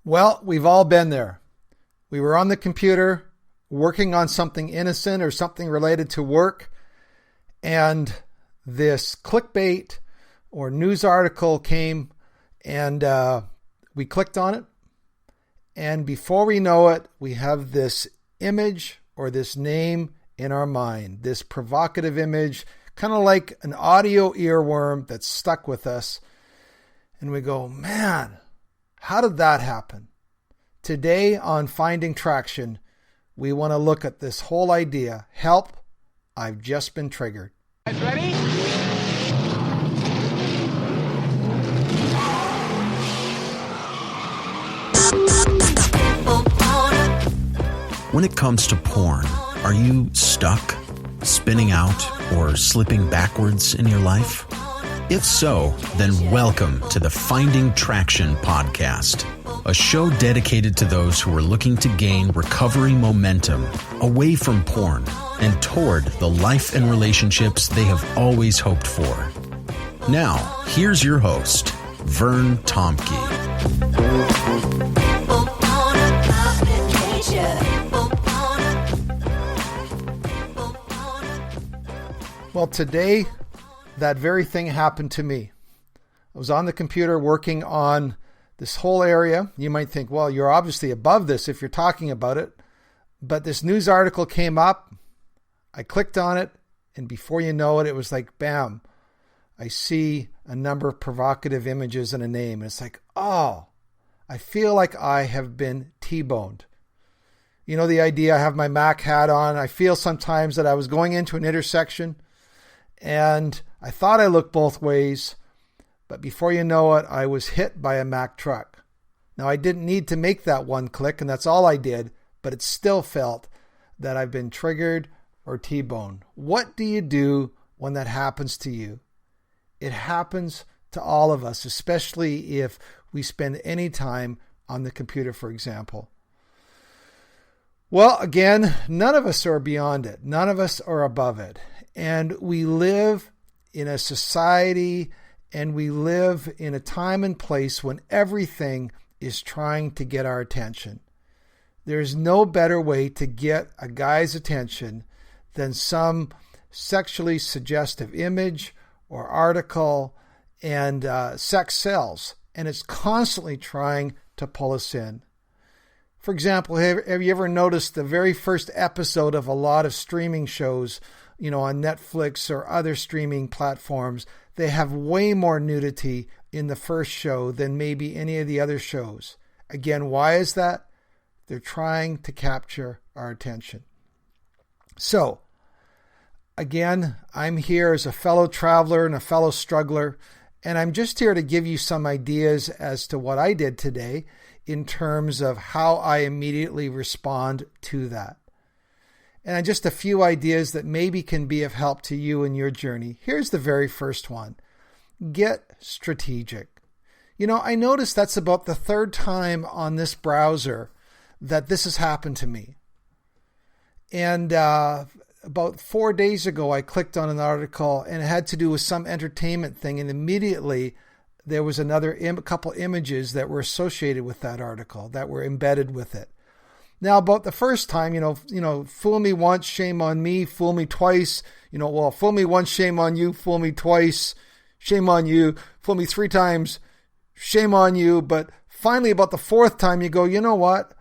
Well, we've all been there. We were on the computer working on something innocent or something related to work, and this clickbait or news article came, and we clicked on it. And before we know it, we have this image or this name in our mind, this provocative image, kind of like an audio earworm that's stuck with us. And we go, man, how did that happen? Today on Finding Traction, we want to look at this whole idea. Help, I've just been triggered. Guys ready? When it comes to porn, are you stuck, spinning out, or slipping backwards in your life? If so, then welcome to the Finding Traction podcast, a show dedicated to those who are looking to gain recovery momentum away from porn and toward the life and relationships they have always hoped for. Now, here's your host, Vern Tomke. Well, today, that very thing happened to me. I was on the computer working on this whole area. You might think, well, you're obviously above this if you're talking about it. But this news article came up. I clicked on it. And before you know it, it was like, bam, I see a number of provocative images and a name. And it's like, oh, I feel like I have been T-boned. You know the idea, I have my Mac hat on. I feel sometimes that I was going into an intersection and I thought I looked both ways, but before you know it, I was hit by a Mack truck. Now, I didn't need to make that one click, and that's all I did, but it still felt that I've been triggered or T-boned. What do you do when that happens to you? It happens to all of us, especially if we spend any time on the computer, for example. Well, again, none of us are beyond it. None of us are above it. And we live in a society and we live in a time and place when everything is trying to get our attention. There's no better way to get a guy's attention than some sexually suggestive image or article, and sex sells. And it's constantly trying to pull us in. For example, have you ever noticed the very first episode of a lot of streaming shows, on Netflix or other streaming platforms, they have way more nudity in the first show than maybe any of the other shows. Again, why is that? They're trying to capture our attention. So, again, I'm here as a fellow traveler and a fellow struggler, and I'm just here to give you some ideas as to what I did today in terms of how I immediately respond to that. And just a few ideas that maybe can be of help to you in your journey. Here's the very first one. Get strategic. I noticed that's about the third time on this browser that this has happened to me. And about 4 days ago, I clicked on an article and it had to do with some entertainment thing. And immediately there was a couple images that were associated with that article that were embedded with it. Now, about the first time, fool me once, shame on me, fool me twice, fool me once, shame on you, fool me twice, shame on you, fool me 3 times, shame on you. But finally, about the 4th time, you go, you know what?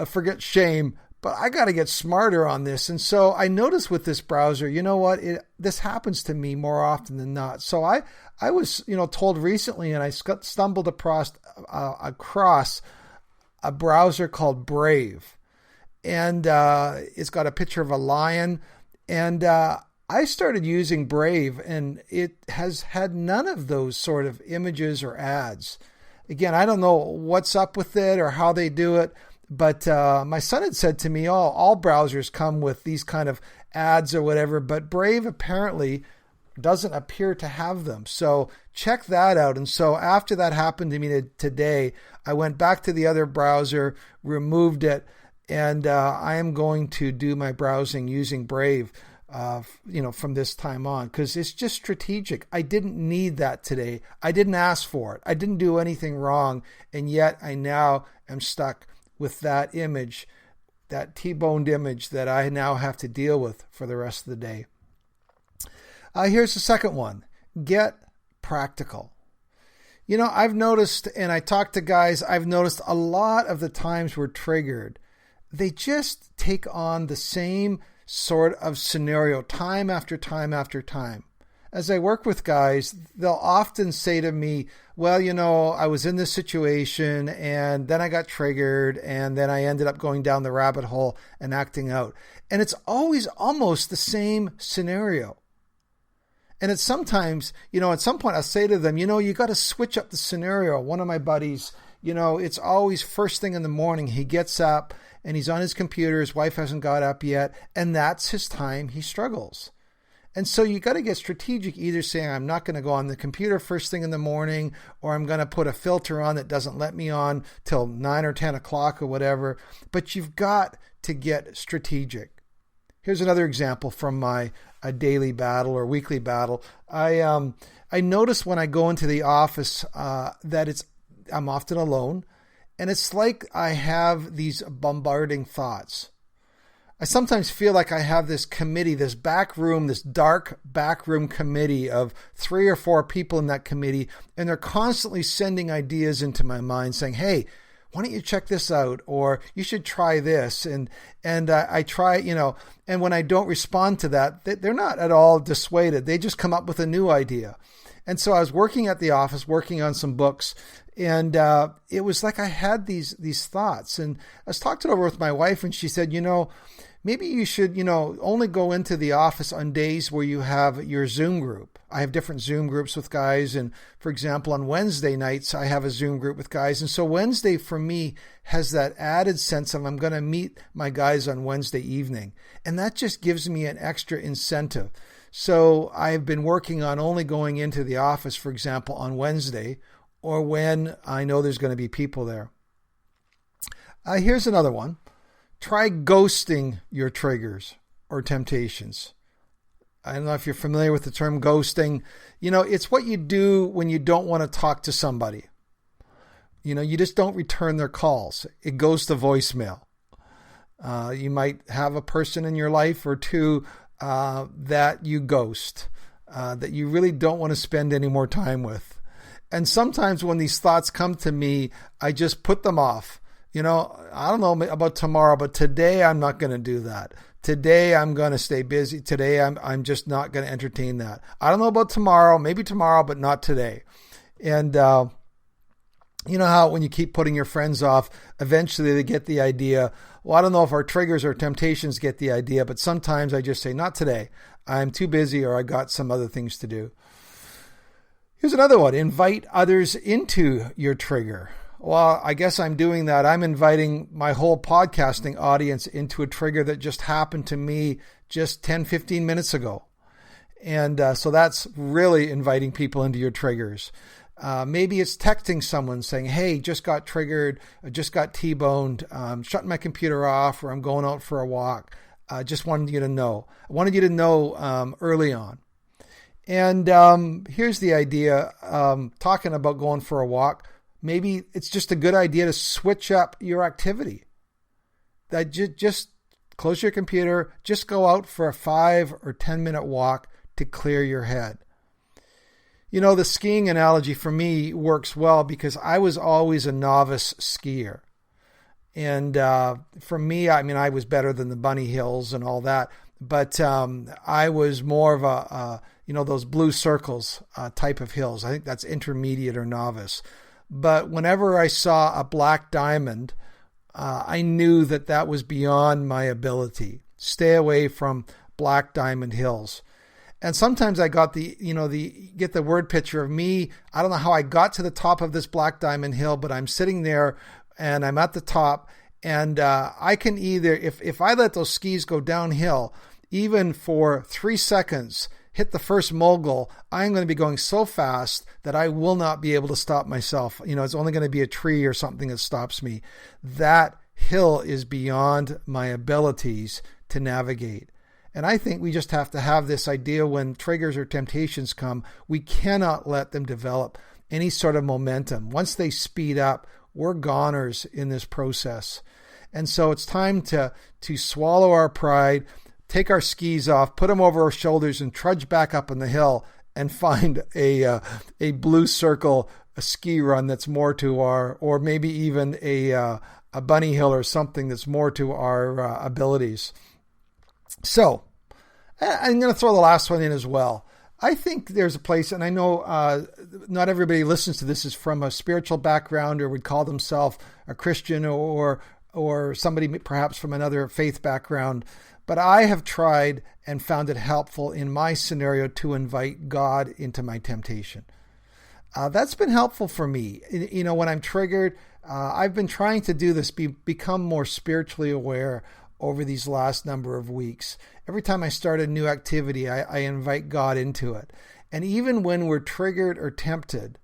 Forget shame, but I got to get smarter on this. And so I noticed with this browser, you know what? This happens to me more often than not. So I was, told recently, and I stumbled across a browser called Brave, and it's got a picture of a lion, and I started using Brave, and it has had none of those sort of images or ads. Again, I don't know what's up with it or how they do it, but my son had said to me, all browsers come with these kind of ads or whatever, but Brave apparently doesn't appear to have them. So check that out. And so after that happened to me today, I went back to the other browser, removed it, and I am going to do my browsing using Brave. from this time on, because it's just strategic. I didn't need that today. I didn't ask for it. I didn't do anything wrong. And yet I now am stuck with that image, that T-boned image that I now have to deal with for the rest of the day. Here's the second one. Get practical. I've noticed, and I talk to guys, I've noticed a lot of the times we're triggered, they just take on the same sort of scenario time after time after time. As I work with guys, they'll often say to me, well, I was in this situation and then I got triggered and then I ended up going down the rabbit hole and acting out. And it's always almost the same scenario. And it's sometimes, at some point I'll say to them, you got to switch up the scenario. One of my buddies, it's always first thing in the morning. He gets up and he's on his computer. His wife hasn't got up yet. And that's his time he struggles. And so you got to get strategic, either saying, I'm not going to go on the computer first thing in the morning, or I'm going to put a filter on that doesn't let me on till 9 or 10 o'clock or whatever. But you've got to get strategic. Here's another example from my daily battle or weekly battle. I notice when I go into the office that I'm often alone, and it's like I have these bombarding thoughts. I sometimes feel like I have this committee, this dark backroom committee of 3 or 4 people in that committee, and they're constantly sending ideas into my mind saying, hey, why don't you check this out? Or you should try this. And I try, and when I don't respond to that, they're not at all dissuaded. They just come up with a new idea. And so I was working at the office, working on some books, and it was like I had these thoughts. And I was talking it over with my wife, and she said, maybe you should, only go into the office on days where you have your Zoom group. I have different Zoom groups with guys. And for example, on Wednesday nights, I have a Zoom group with guys. And so Wednesday for me has that added sense of I'm going to meet my guys on Wednesday evening. And that just gives me an extra incentive. So I've been working on only going into the office, for example, on Wednesday or when I know there's going to be people there. Here's another one. Try ghosting your triggers or temptations. I don't know if you're familiar with the term ghosting. It's what you do when you don't want to talk to somebody. You just don't return their calls. It goes to voicemail. You might have a person in your life or two that you ghost, that you really don't want to spend any more time with. And sometimes when these thoughts come to me, I just put them off. I don't know about tomorrow, but today I'm not going to do that. Today I'm going to stay busy. Today I'm just not going to entertain that. I don't know about tomorrow, maybe tomorrow, but not today. And you know how when you keep putting your friends off, eventually they get the idea. Well, I don't know if our triggers or temptations get the idea, but sometimes I just say, not today. I'm too busy or I got some other things to do. Here's another one. Invite others into your trigger. Well, I guess I'm doing that. I'm inviting my whole podcasting audience into a trigger that just happened to me just 10, 15 minutes ago. And so that's really inviting people into your triggers. Maybe it's texting someone saying, hey, just got triggered, just got T-boned, shutting my computer off, or I'm going out for a walk. Just wanted you to know. I wanted you to know early on. And here's the idea, talking about going for a walk. Maybe it's just a good idea to switch up your activity. That just close your computer, just go out for a 5 or 10 minute walk to clear your head. The skiing analogy for me works well because I was always a novice skier. And for me, I was better than the bunny hills and all that. But I was more of a, those blue circles type of hills. I think that's intermediate or novice. But whenever I saw a black diamond, I knew that was beyond my ability. Stay away from black diamond hills. And sometimes I got get the word picture of me. I don't know how I got to the top of this black diamond hill, but I'm sitting there and I'm at the top. And I can either, if I let those skis go downhill, even for 3 seconds, hit the first mogul, I'm going to be going so fast that I will not be able to stop myself. It's only going to be a tree or something that stops me. That hill is beyond my abilities to navigate. And I think we just have to have this idea when triggers or temptations come, we cannot let them develop any sort of momentum. Once they speed up, we're goners in this process. And so it's time to swallow our pride, take our skis off, put them over our shoulders, and trudge back up on the hill and find a blue circle, a ski run that's more to our, or maybe even a bunny hill or something that's more to our abilities. So I'm going to throw the last one in as well. I think there's a place, and I know not everybody listens to this is from a spiritual background or would call themselves a Christian or somebody perhaps from another faith background, but I have tried and found it helpful in my scenario to invite God into my temptation. That's been helpful for me. You know, when I'm triggered, I've been trying to do this, become more spiritually aware over these last number of weeks. Every time I start a new activity, I invite God into it. And even when we're triggered or tempted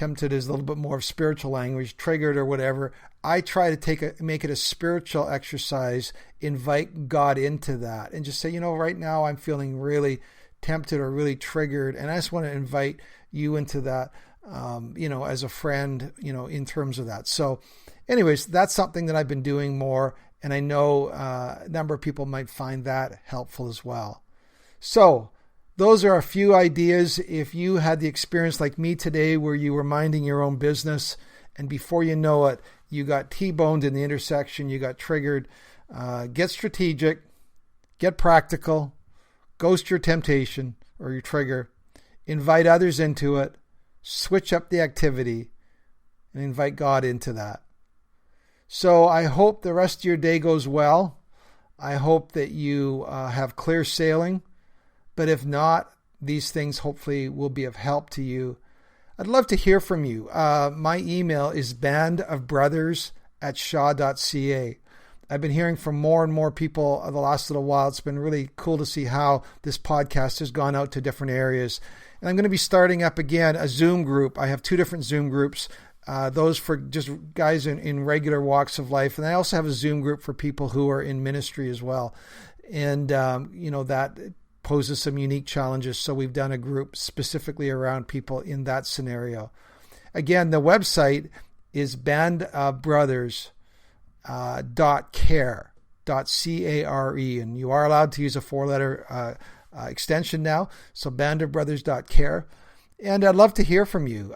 is a little bit more of spiritual language, triggered or whatever, I try to make it a spiritual exercise, invite God into that, and just say, you know, right now I'm feeling really tempted or really triggered, and I just want to invite you into that, as a friend, in terms of that. So anyways, that's something that I've been doing more, and I know a number of people might find that helpful as well. So those are a few ideas. If you had the experience like me today where you were minding your own business and before you know it, you got T-boned in the intersection, you got triggered, get strategic, get practical, ghost your temptation or your trigger, invite others into it, switch up the activity, and invite God into that. So I hope the rest of your day goes well. I hope that you have clear sailing. But if not, these things hopefully will be of help to you. I'd love to hear from you. My email is bandofbrothers@shaw.ca. I've been hearing from more and more people the last little while. It's been really cool to see how this podcast has gone out to different areas. And I'm going to be starting up again a Zoom group. I have 2 different Zoom groups. Those for just guys in regular walks of life. And I also have a Zoom group for people who are in ministry as well. And, that poses some unique challenges. So we've done a group specifically around people in that scenario. Again, the website is bandofbrothers.care, C-A-R-E. And you are allowed to use a 4-letter extension now. So bandofbrothers.care. And I'd love to hear from you,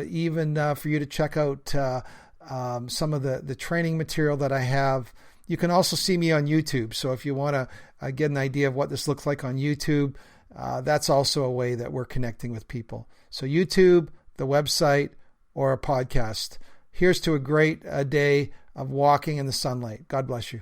even for you to check out some of the training material that I have. You can also see me on YouTube. So if you want to get an idea of what this looks like on YouTube, that's also a way that we're connecting with people. So YouTube, the website, or a podcast. Here's to a great day of walking in the sunlight. God bless you.